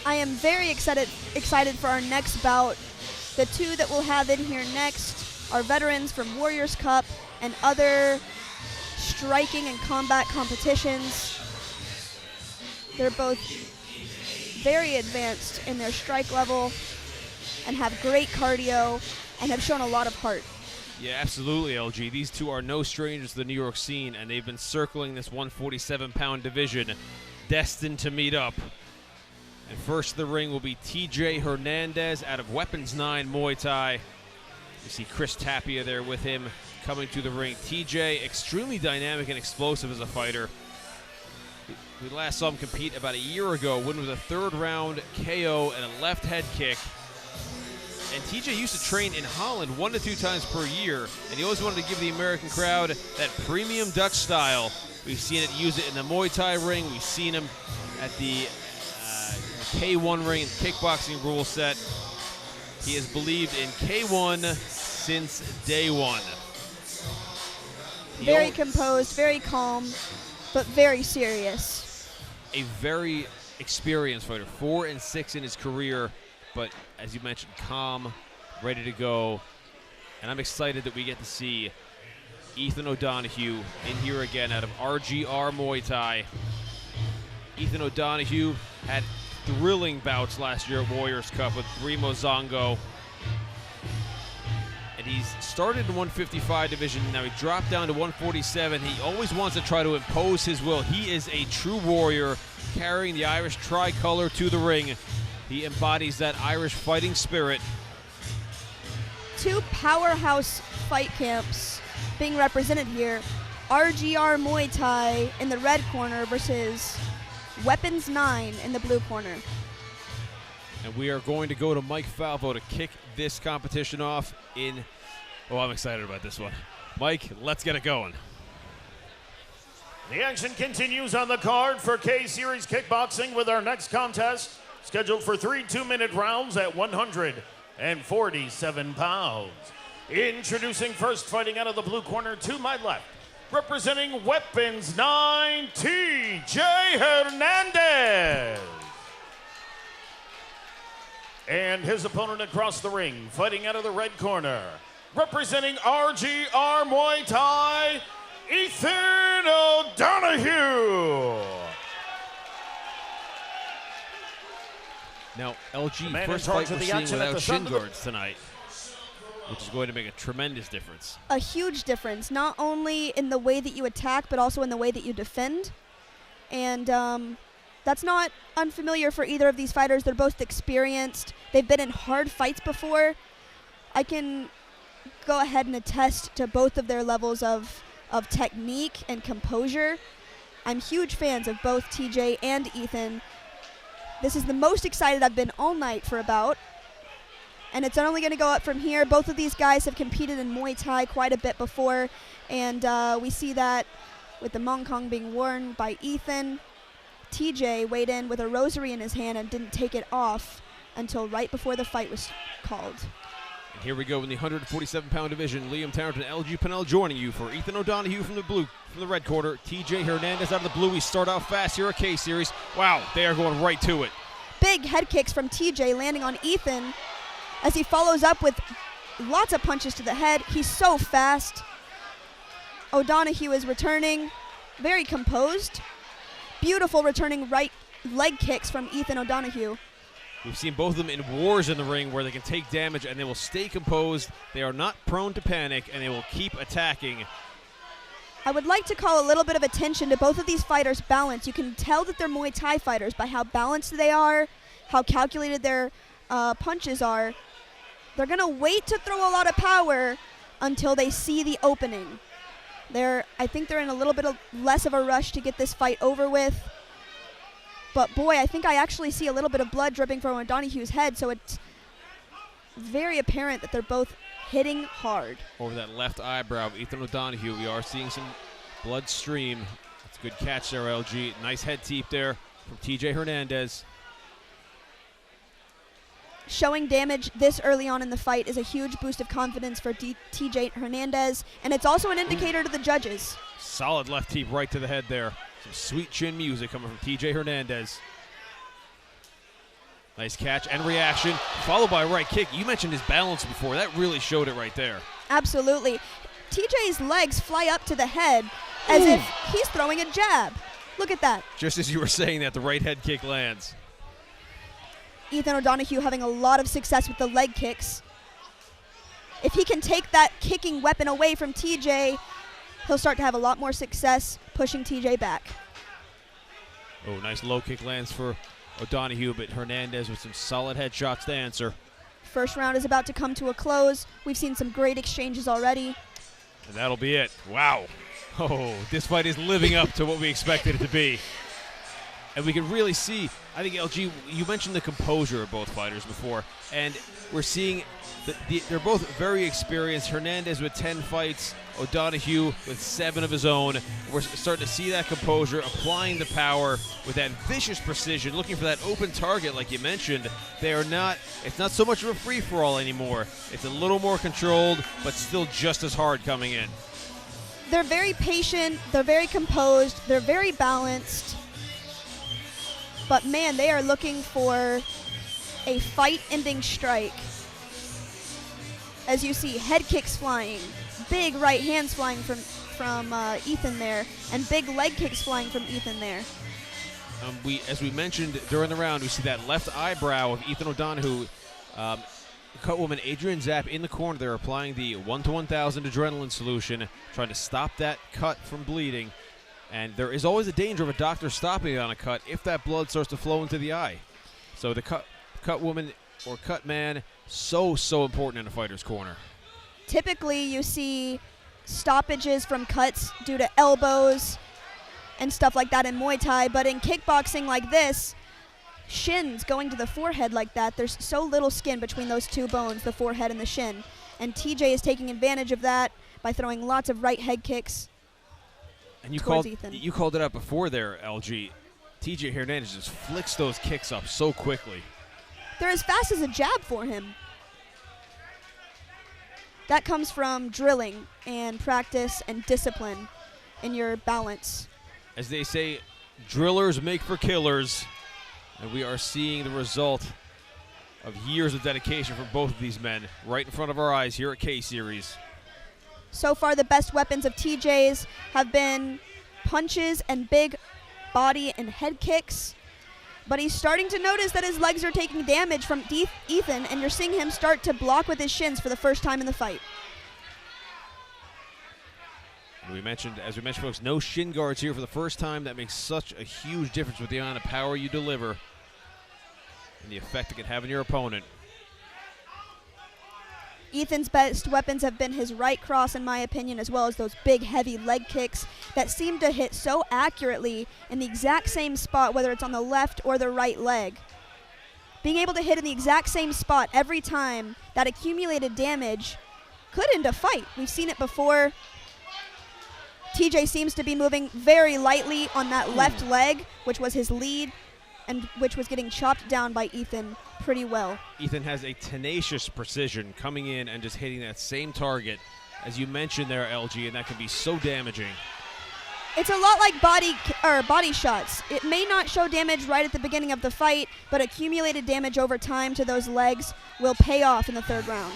I am very excited for our next bout. The two that we'll have in here next are veterans from Warriors Cup and other striking and combat competitions. They're both very advanced in their strike level and have great cardio and have shown a lot of heart. Yeah, absolutely, LG. These two are no strangers to the New York scene, and they've been circling this 147-pound division, destined to meet up. And first to the ring will be TJ Hernandez out of Weapons 9 Muay Thai. You see Chris Tapia there with him coming to the ring. TJ, extremely dynamic and explosive as a fighter. We last saw him compete about a year ago, winning with a third-round KO and a left head kick. And TJ used to train in Holland 1 to 2 times per year, and he always wanted to give the American crowd that premium Dutch style. We've seen it, use it in the Muay Thai ring. We've seen him at the K1 ring and kickboxing rule set. He has believed in K1 since day one. Very composed, very calm, but very serious. A very experienced fighter, 4-6 in his career, but as you mentioned, calm, ready to go. And I'm excited that we get to see Ethan O'Donoghue in here again out of RGR Muay Thai. Ethan O'Donoghue had thrilling bouts last year at Warriors Cup with Remo Zongo. And he's started in 155 division. Now he dropped down to 147. He always wants to try to impose his will. He is a true warrior, carrying the Irish tricolor to the ring. He embodies that Irish fighting spirit. Two powerhouse fight camps being represented here. RGR Muay Thai in the red corner versus Weapons 9 in the blue corner. And we are going to go to Mike Falvo to kick this competition off in... Oh, I'm excited about this one. Mike, let's get it going. The action continues on the card for K-Series Kickboxing with our next contest, scheduled for 3 2-minute rounds at 147 pounds. Introducing first, fighting out of the blue corner to my left, representing Weapons 9, TJ Hernandez. And his opponent across the ring, fighting out of the red corner, representing RGR Muay Thai, Ethan O'Donoghue. Now, LG, first fight we're seeing without shin guards tonight, which is going to make a tremendous difference. A huge difference, not only in the way that you attack, but also in the way that you defend. And that's not unfamiliar for either of these fighters. They're both experienced. They've been in hard fights before. I can go ahead and attest to both of their levels of technique and composure. I'm huge fans of both TJ and Ethan. This is the most excited I've been all night for a bout. And it's only going to go up from here. Both of these guys have competed in Muay Thai quite a bit before. And we see that with the Mong Kong being worn by Ethan. TJ weighed in with a rosary in his hand and didn't take it off until right before the fight was called. And here we go in the 147-pound division. Liam Tarrant and LG Pinnell joining you for Ethan O'Donoghue from the red corner. TJ Hernandez out of the blue. We start out fast here at K-Series. Wow, they are going right to it. Big head kicks from TJ landing on Ethan as he follows up with lots of punches to the head. He's so fast. O'Donoghue is returning, very composed. Beautiful returning right leg kicks from Ethan O'Donoghue. We've seen both of them in wars in the ring where they can take damage and they will stay composed. They are not prone to panic and they will keep attacking. I would like to call a little bit of attention to both of these fighters' balance. You can tell that they're Muay Thai fighters by how balanced they are, how calculated their punches are. They're going to wait to throw a lot of power until they see the opening. I think they're in a little bit less of a rush to get this fight over with. But boy, I think I actually see a little bit of blood dripping from O'Donoghue's head, so it's very apparent that they're both hitting hard. Over that left eyebrow of Ethan O'Donoghue, we are seeing some blood stream. That's a good catch there, LG. Nice head teep there from TJ Hernandez. Showing damage this early on in the fight is a huge boost of confidence for TJ Hernandez, and it's also an indicator to the judges. Solid left teep right to the head there. Some sweet chin music coming from TJ Hernandez. Nice catch and reaction, followed by a right kick. You mentioned his balance before. That really showed it right there. Absolutely. TJ's legs fly up to the head as if he's throwing a jab. Look at that. Just as you were saying that, the right head kick lands. Ethan O'Donoghue having a lot of success with the leg kicks. If he can take that kicking weapon away from TJ, he'll start to have a lot more success pushing TJ back. Oh, nice low kick lands for O'Donoghue, but Hernandez with some solid headshots to answer. First round is about to come to a close. We've seen some great exchanges already. And that'll be it. Wow. Oh, this fight is living up to what we expected it to be. And we can really see, I think, LG, you mentioned the composure of both fighters before, and we're seeing they're both very experienced. Hernandez with 10 fights, O'Donoghue with 7 of his own. We're starting to see that composure, applying the power with that vicious precision, looking for that open target like you mentioned. It's not so much of a free-for-all anymore. It's a little more controlled, but still just as hard coming in. They're very patient, they're very composed, they're very balanced. But man, they are looking for a fight-ending strike. As you see, head kicks flying, big right hands flying from Ethan there, and big leg kicks flying from Ethan there. As we mentioned during the round, we see that left eyebrow of Ethan O'Donoghue. Cutwoman Adrian Zapp in the corner there, applying the 1-to-1000 adrenaline solution, trying to stop that cut from bleeding. And there is always a danger of a doctor stopping it on a cut if that blood starts to flow into the eye. So the cut woman or cut man, so important in a fighter's corner. Typically, you see stoppages from cuts due to elbows and stuff like that in Muay Thai, but in kickboxing like this, shins going to the forehead like that, there's so little skin between those two bones, the forehead and the shin. And TJ is taking advantage of that by throwing lots of right head kicks. And you called it out before there, LG. TJ Hernandez just flicks those kicks up so quickly. They're as fast as a jab for him. That comes from drilling and practice and discipline in your balance. As they say, drillers make for killers. And we are seeing the result of years of dedication from both of these men right in front of our eyes here at K-Series. So far, the best weapons of TJ's have been punches and big body and head kicks. But he's starting to notice that his legs are taking damage from Ethan, and you're seeing him start to block with his shins for the first time in the fight. As we mentioned, folks, no shin guards here for the first time. That makes such a huge difference with the amount of power you deliver and the effect it can have on your opponent. Ethan's best weapons have been his right cross, in my opinion, as well as those big, heavy leg kicks that seem to hit so accurately in the exact same spot, whether it's on the left or the right leg. Being able to hit in the exact same spot every time, that accumulated damage could end a fight. We've seen it before. TJ seems to be moving very lightly on that left leg, which was his lead, and which was getting chopped down by Ethan pretty well. Ethan has a tenacious precision coming in and just hitting that same target, as you mentioned there, LG, and that can be so damaging. It's a lot like body shots. It may not show damage right at the beginning of the fight, but accumulated damage over time to those legs will pay off in the third round.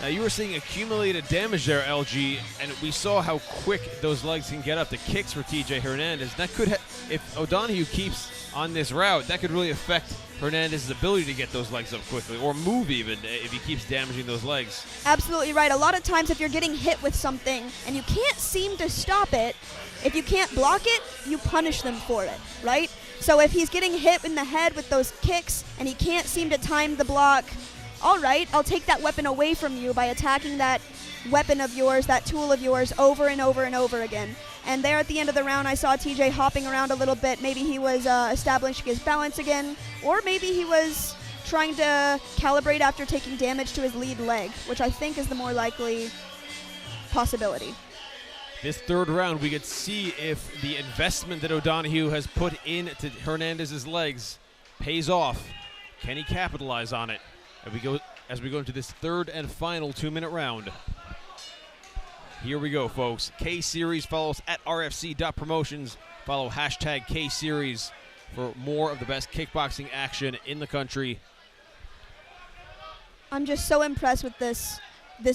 Now, you were seeing accumulated damage there, LG, and we saw how quick those legs can get up. The kicks for TJ Hernandez. That could, if O'Donoghue keeps on this route, that could really affect Hernandez's ability to get those legs up quickly, or move even, if he keeps damaging those legs. Absolutely right. A lot of times if you're getting hit with something and you can't seem to stop it, if you can't block it, you punish them for it, right? So if he's getting hit in the head with those kicks and he can't seem to time the block, all right, I'll take that weapon away from you by attacking that weapon of yours, that tool of yours, over and over and over again. And there at the end of the round, I saw TJ hopping around a little bit. Maybe he was establishing his balance again, or maybe he was trying to calibrate after taking damage to his lead leg, which I think is the more likely possibility. This third round, we could see if the investment that O'Donoghue has put into Hernandez's legs pays off. Can he capitalize on it? As we go into this third and final 2-minute round. Here we go, folks. K-Series. Follow us at rfc.promotions. Follow hashtag K-Series for more of the best kickboxing action in the country. I'm just so impressed with this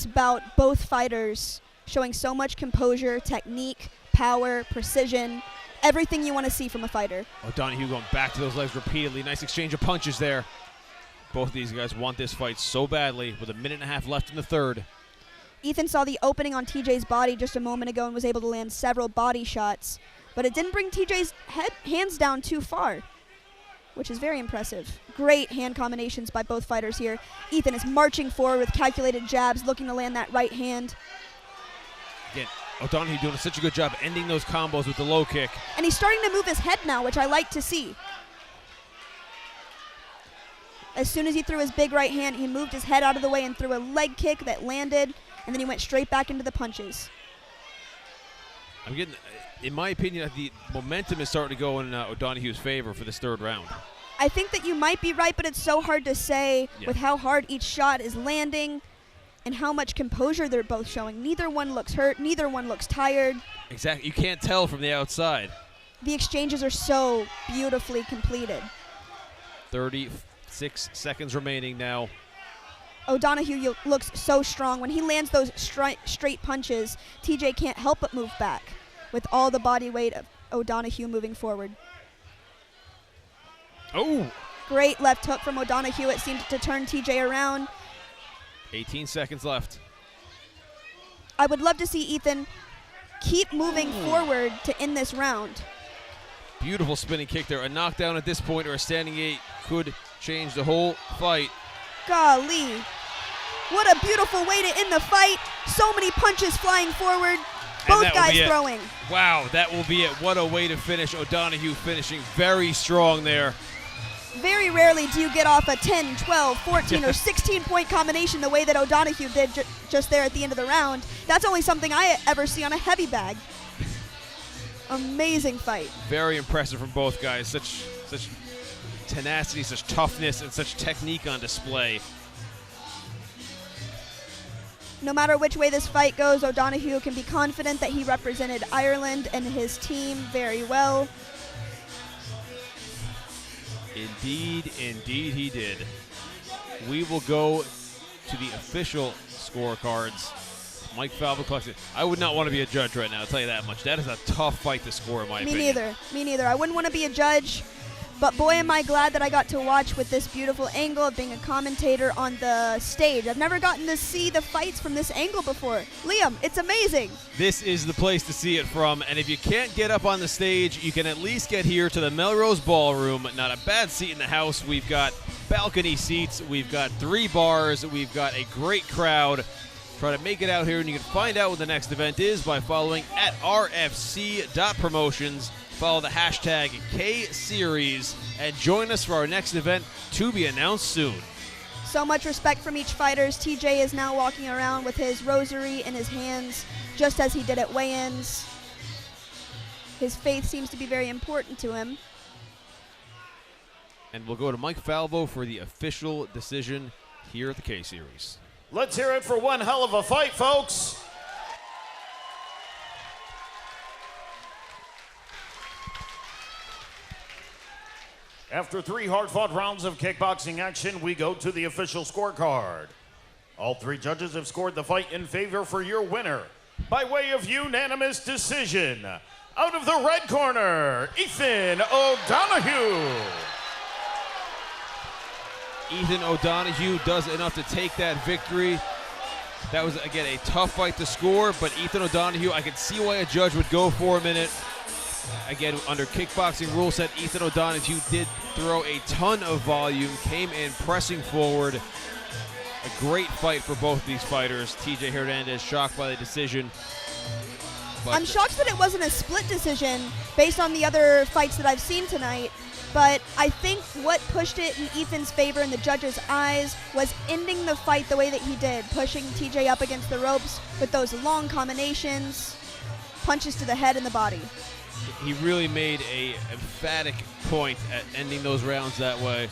bout. Both fighters showing so much composure, technique, power, precision, everything you want to see from a fighter. O'Donoghue going back to those legs repeatedly. Nice exchange of punches there. Both of these guys want this fight so badly with a minute and a half left in the third. Ethan saw the opening on TJ's body just a moment ago and was able to land several body shots, but it didn't bring TJ's hands down too far, which is very impressive. Great hand combinations by both fighters here. Ethan is marching forward with calculated jabs, looking to land that right hand. Again, O'Donoghue doing such a good job ending those combos with the low kick. And he's starting to move his head now, which I like to see. As soon as he threw his big right hand, he moved his head out of the way and threw a leg kick that landed, and then he went straight back into the punches. I'm getting, in my opinion, the momentum is starting to go in O'Donoghue's favor for this third round. I think that you might be right, but it's so hard to say with how hard each shot is landing and how much composure they're both showing. Neither one looks hurt. Neither one looks tired. Exactly. You can't tell from the outside. The exchanges are so beautifully completed. 36 seconds remaining now. O'Donoghue looks so strong. When he lands those straight punches, TJ can't help but move back with all the body weight of O'Donoghue moving forward. Oh! Great left hook from O'Donoghue. It seemed to turn TJ around. 18 seconds left. I would love to see Ethan keep moving forward to end this round. Beautiful spinning kick there. A knockdown at this point or a standing eight could change the whole fight. Golly. What a beautiful way to end the fight. So many punches flying forward. Both guys throwing. Wow, that will be it. What a way to finish. O'Donoghue finishing very strong there. Very rarely do you get off a 10, 12, 14, or 16-point combination the way that O'Donoghue did just there at the end of the round. That's only something I ever see on a heavy bag. Amazing fight. Very impressive from both guys. Such tenacity, such toughness, and such technique on display. No matter which way this fight goes, O'Donoghue can be confident that he represented Ireland and his team very well. Indeed he did. We will go to the official scorecards. Mike Falvo collects it. I would not want to be a judge right now, I'll tell you that much. That is a tough fight to score, in my opinion. Me neither. I wouldn't want to be a judge, but boy, am I glad that I got to watch with this beautiful angle of being a commentator on the stage. I've never gotten to see the fights from this angle before. Liam, it's amazing. This is the place to see it from, and if you can't get up on the stage, you can at least get here to the Melrose Ballroom. Not a bad seat in the house. We've got balcony seats. We've got 3 bars. We've got a great crowd. Try to make it out here, and you can find out what the next event is by following at rfc.promotions. Follow the hashtag KSeries and join us for our next event to be announced soon. So much respect from each fighter. TJ is now walking around with his rosary in his hands, just as he did at weigh-ins. His faith seems to be very important to him. And we'll go to Mike Falvo for the official decision here at the K-Series. Let's hear it for one hell of a fight, folks. After 3 hard-fought rounds of kickboxing action, we go to the official scorecard. All 3 judges have scored the fight in favor for your winner by way of unanimous decision. Out of the red corner, Ethan O'Donoghue. Ethan O'Donoghue does enough to take that victory. That was, again, a tough fight to score, but Ethan O'Donoghue, I could see why a judge would go for a minute. Again, under kickboxing rule set, Ethan O'Donoghue did throw a ton of volume, came in pressing forward. A great fight for both of these fighters. TJ Hernandez shocked by the decision. I'm shocked that it wasn't a split decision based on the other fights that I've seen tonight. But I think what pushed it in Ethan's favor in the judges' eyes was ending the fight the way that he did, pushing TJ up against the ropes with those long combinations, punches to the head and the body. He really made a emphatic point at ending those rounds that way.